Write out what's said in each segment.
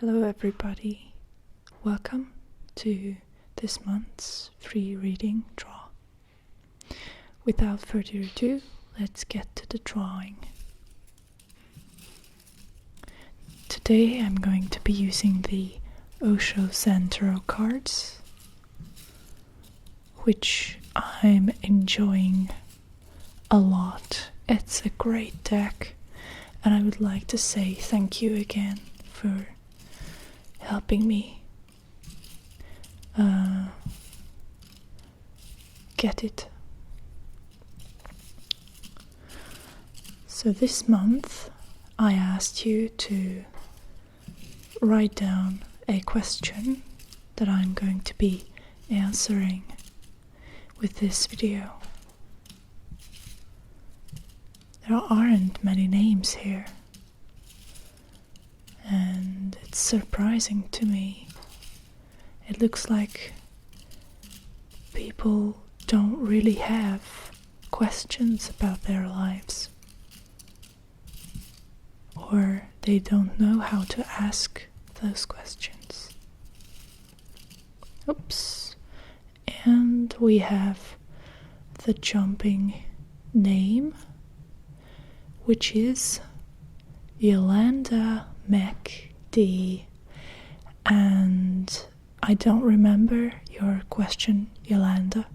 Hello everybody, welcome to this month's free reading draw. Without further ado, let's get to the drawing. Today I'm going to be using the Osho Zen Tarot cards, which I'm enjoying a lot. It's a great deck, and I would like to say thank you again for helping me get it. So this month I asked you to write down a question that I'm going to be answering with this video. There aren't many names here, and it's surprising to me. It looks like people don't really have questions about their lives, or they don't know how to ask those questions. Oops. And we have the jumping name, which is Yolanda MacD. And I don't remember your question, Yolanda,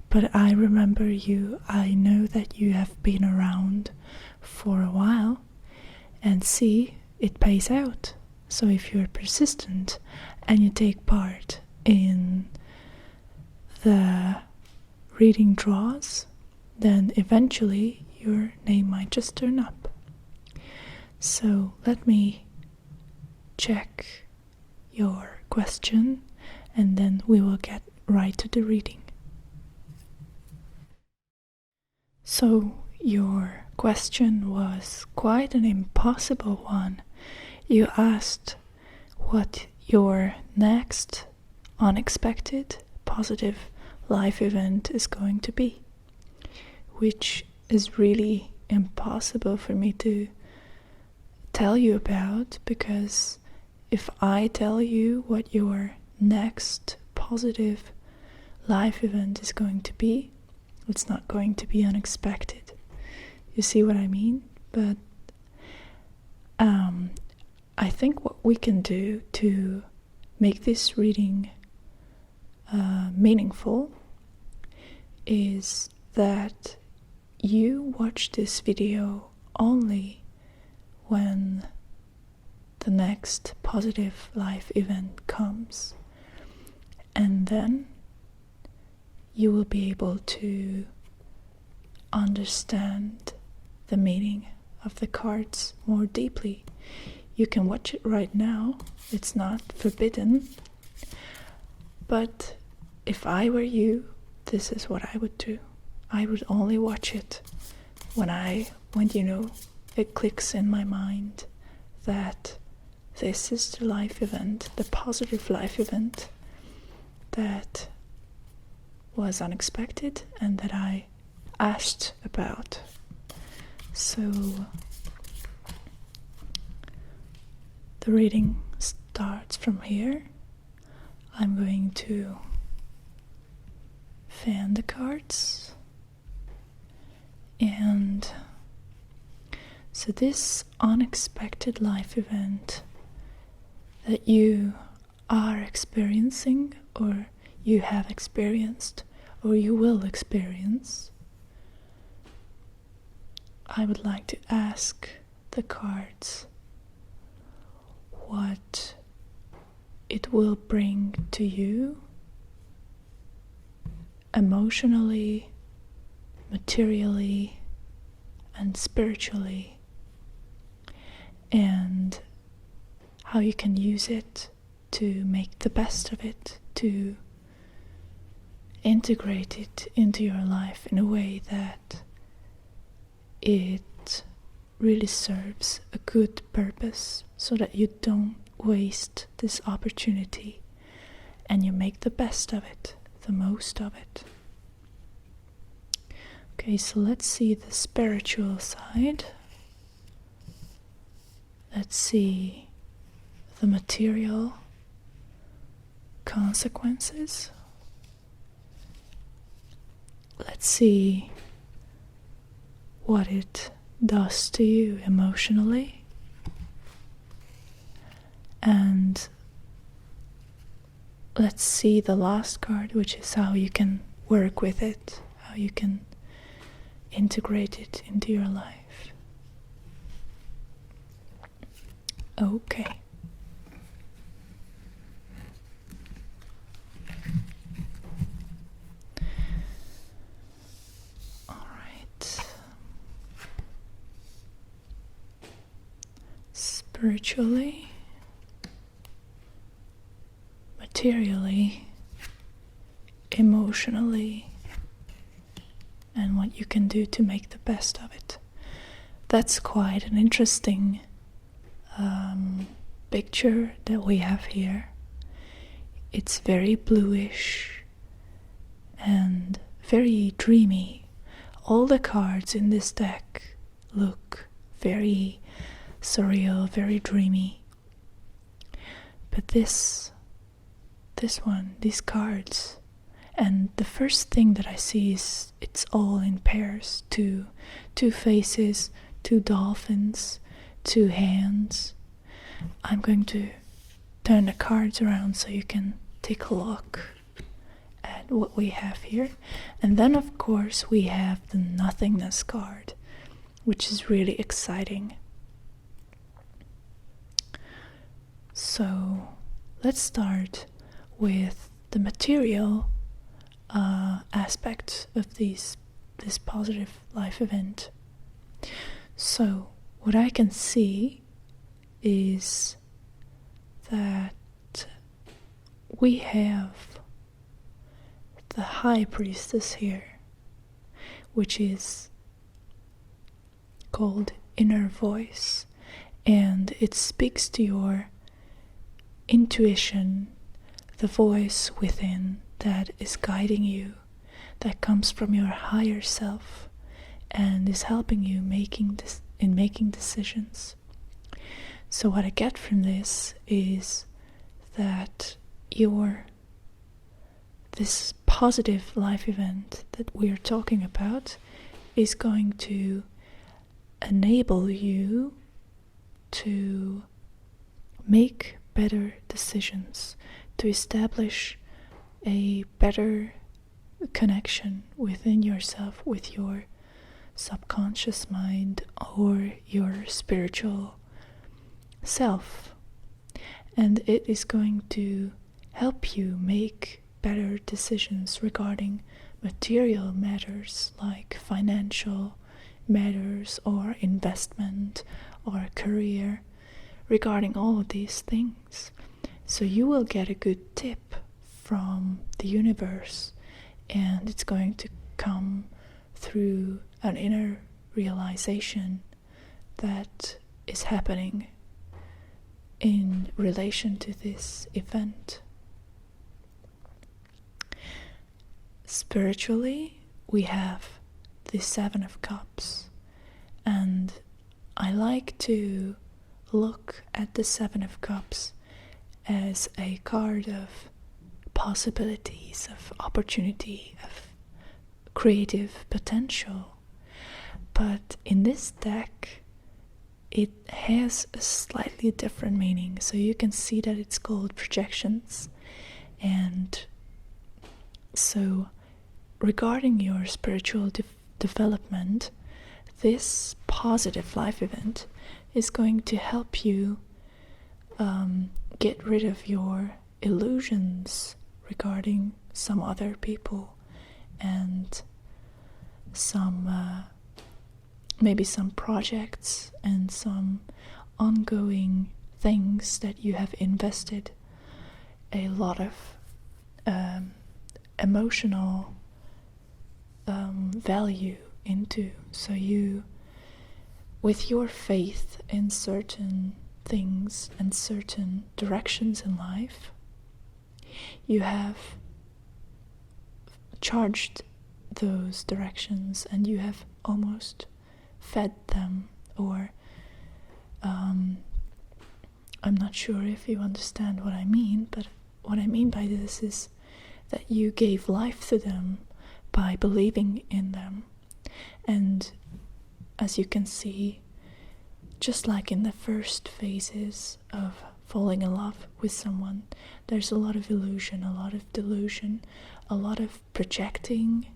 but I remember you. I know that you have been around for a while, and see, it pays out. So if you're persistent and you take part in the reading draws, then eventually your name might just turn up. So let me check your question, and then we will get right to the reading. So your question was quite an impossible one. You asked what your next unexpected positive life event is going to be, which is really impossible for me to tell you about, because if I tell you what your next positive life event is going to be, it's not going to be unexpected. You see what I mean? But I think what we can do to make this reading meaningful is that you watch this video only when the next positive life event comes, and then you will be able to understand the meaning of the cards more deeply. You can watch it right now, it's not forbidden, but if I were you, this is what I would do. I would only watch it when it clicks in my mind that this is the life event, the positive life event that was unexpected and that I asked about. So the reading starts from here. I'm going to fan the cards, and so this unexpected life event that you are experiencing, or you have experienced, or you will experience, I would like to ask the cards what it will bring to you emotionally, materially, and spiritually, and how you can use it to make the best of it, to integrate it into your life in a way that it really serves a good purpose, so that you don't waste this opportunity and you make the best of it, the most of it. Okay, so let's see the spiritual side. Let's see the material consequences. Let's see what it does to you emotionally, and let's see the last card, which is how you can work with it, how you can integrate it into your life. Okay. All right. Spiritually, materially, emotionally, and what you can do to make the best of it. That's quite an interesting picture that we have here. It's very bluish and very dreamy. All the cards in this deck look very surreal, very dreamy. But these cards, and the first thing that I see is it's all in pairs. Two faces, two dolphins, two hands. I'm going to turn the cards around so you can take a look at what we have here. And then of course we have the nothingness card, which is really exciting. So let's start with the material aspect of this positive life event. So what I can see is that we have the High Priestess here, which is called Inner Voice, and it speaks to your intuition, the voice within that is guiding you, that comes from your higher self and is helping you making decisions. So what I get from this is that this positive life event that we're talking about is going to enable you to make better decisions, to establish a better connection within yourself, with your subconscious mind or your spiritual self. And it is going to help you make better decisions regarding material matters like financial matters or investment or career, regarding all of these things. So you will get a good tip from the universe, and it's going to come through an inner realization that is happening in relation to this event. Spiritually, we have the Seven of Cups, and I like to look at the Seven of Cups as a card of possibilities, of opportunity, of creative potential. But in this deck, it has a slightly different meaning. So you can see that it's called projections. And so regarding your spiritual development, this positive life event is going to help you get rid of your illusions regarding some other people and maybe some projects and some ongoing things that you have invested a lot of emotional value into. So you, with your faith in certain things and certain directions in life, you have charged those directions and you have almost fed them or I'm not sure if you understand what I mean, but what I mean by this is that you gave life to them by believing in them. And as you can see, just like in the first phases of falling in love with someone, there's a lot of illusion, a lot of delusion, a lot of projecting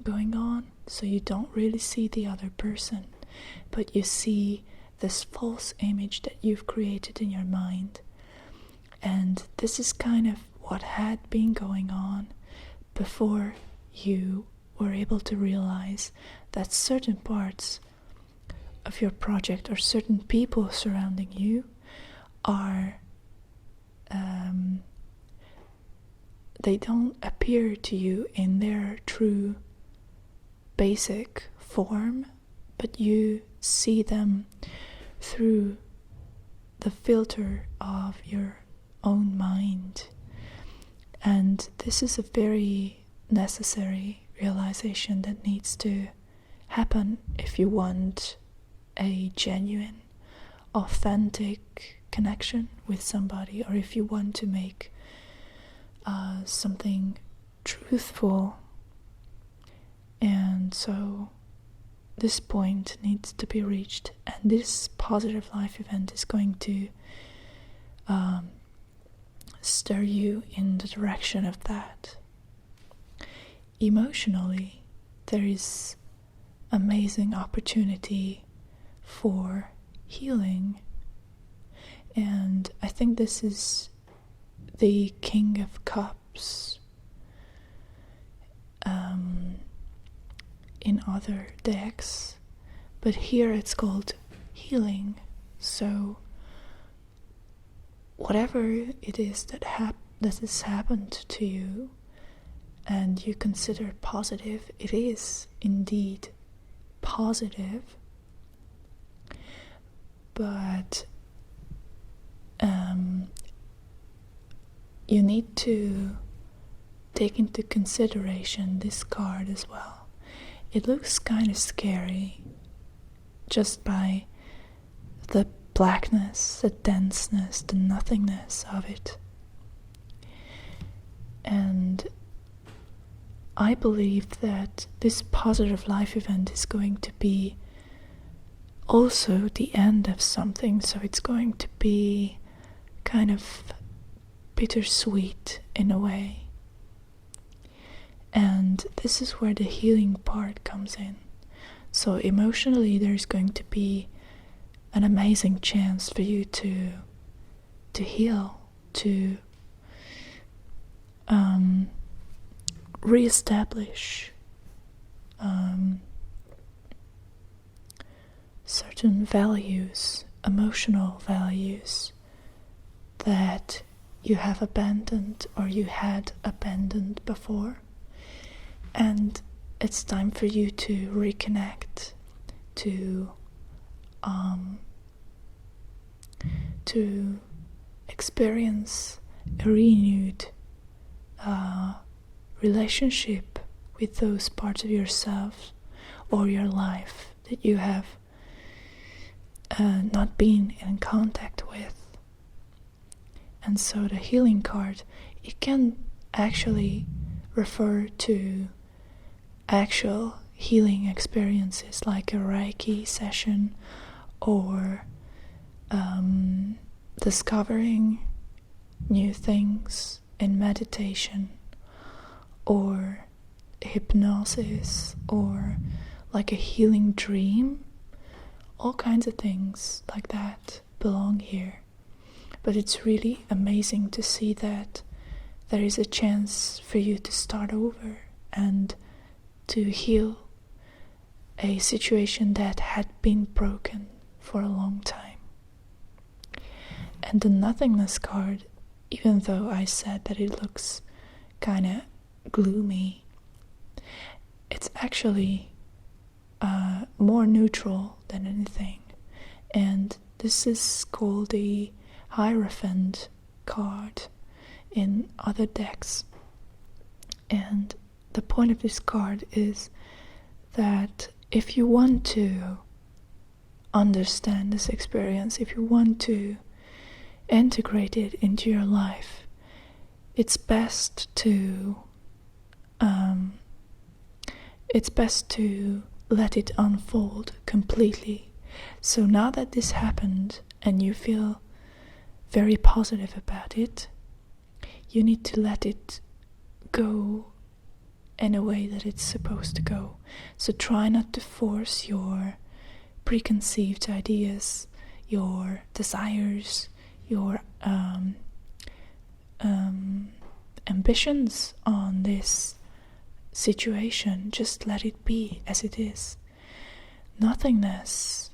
going on, so you don't really see the other person, but you see this false image that you've created in your mind. And this is kind of what had been going on before you were able to realize that certain parts of your project or certain people surrounding you are they don't appear to you in their true basic form, but you see them through the filter of your own mind. And this is a very necessary realization that needs to happen if you want a genuine, authentic connection with somebody, or if you want to make something truthful. And so this point needs to be reached, and this positive life event is going to stir you in the direction of that. Emotionally, there is amazing opportunity for healing, and I think this is the King of Cups in other decks, but here it's called healing. So whatever it is that has happened to you and you consider positive, it is indeed positive, but you need to take into consideration this card as well. It looks kind of scary just by the blackness, the denseness, the nothingness of it. And I believe that this positive life event is going to be also the end of something, so it's going to be kind of bittersweet in a way. And this is where the healing part comes in. So emotionally, there's going to be an amazing chance for you to heal, to reestablish certain values, emotional values that you have abandoned or you had abandoned before. And it's time for you to reconnect, to experience a renewed relationship with those parts of yourself or your life that you have not been in contact with. And so the healing card, it can actually refer to actual healing experiences like a Reiki session or discovering new things in meditation or hypnosis or like a healing dream. All kinds of things like that belong here. But it's really amazing to see that there is a chance for you to start over and to heal a situation that had been broken for a long time. And the nothingness card, even though I said that it looks kind of gloomy, it's actually more neutral than anything. And this is called the Hierophant card in other decks. And the point of this card is that if you want to understand this experience, if you want to integrate it into your life, it's best to let it unfold completely. So now that this happened and you feel very positive about it, you need to let it go in a way that it's supposed to go. So try not to force your preconceived ideas, your desires, your ambitions on this situation. Just let it be as it is. Nothingness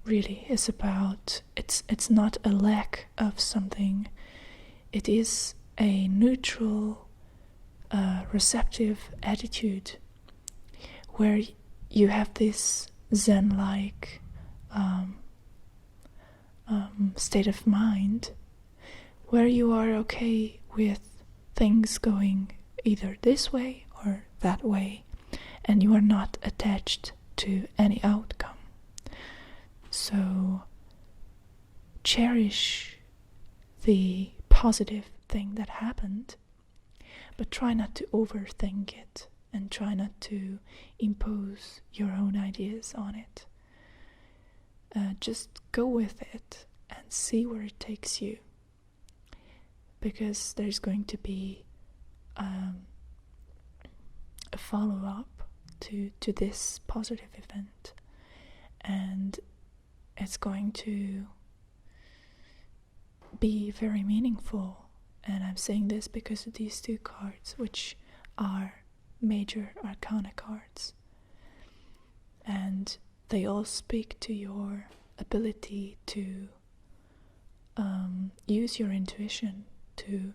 really is about, it's not a lack of something. It is a neutral, receptive attitude where you have this Zen-like state of mind where you are okay with things going either this way or that way, and you are not attached to any outcome. So cherish the positive thing that happened, but try not to overthink it and try not to impose your own ideas on it. Just go with it and see where it takes you, because there's going to be a follow-up to this positive event, and it's going to be very meaningful. And I'm saying this because of these two cards, which are major arcana cards, and they all speak to your ability to use your intuition to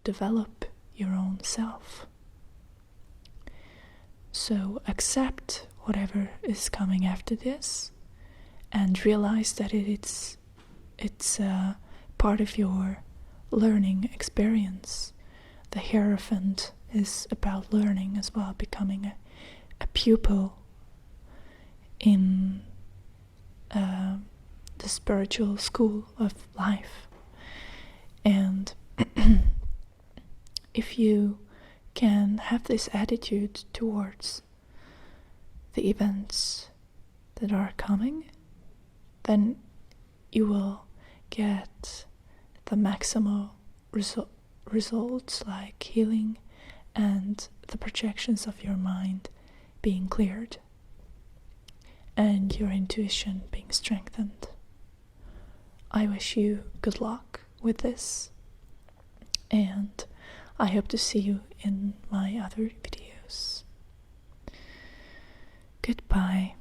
develop your own self. So accept whatever is coming after this and realize that it's part of your learning experience. The Hierophant is about learning as well, becoming a pupil in the spiritual school of life. And if you can have this attitude towards the events that are coming, then you will get the maximal results, like healing and the projections of your mind being cleared and your intuition being strengthened. I wish you good luck with this, and I hope to see you in my other videos. Goodbye.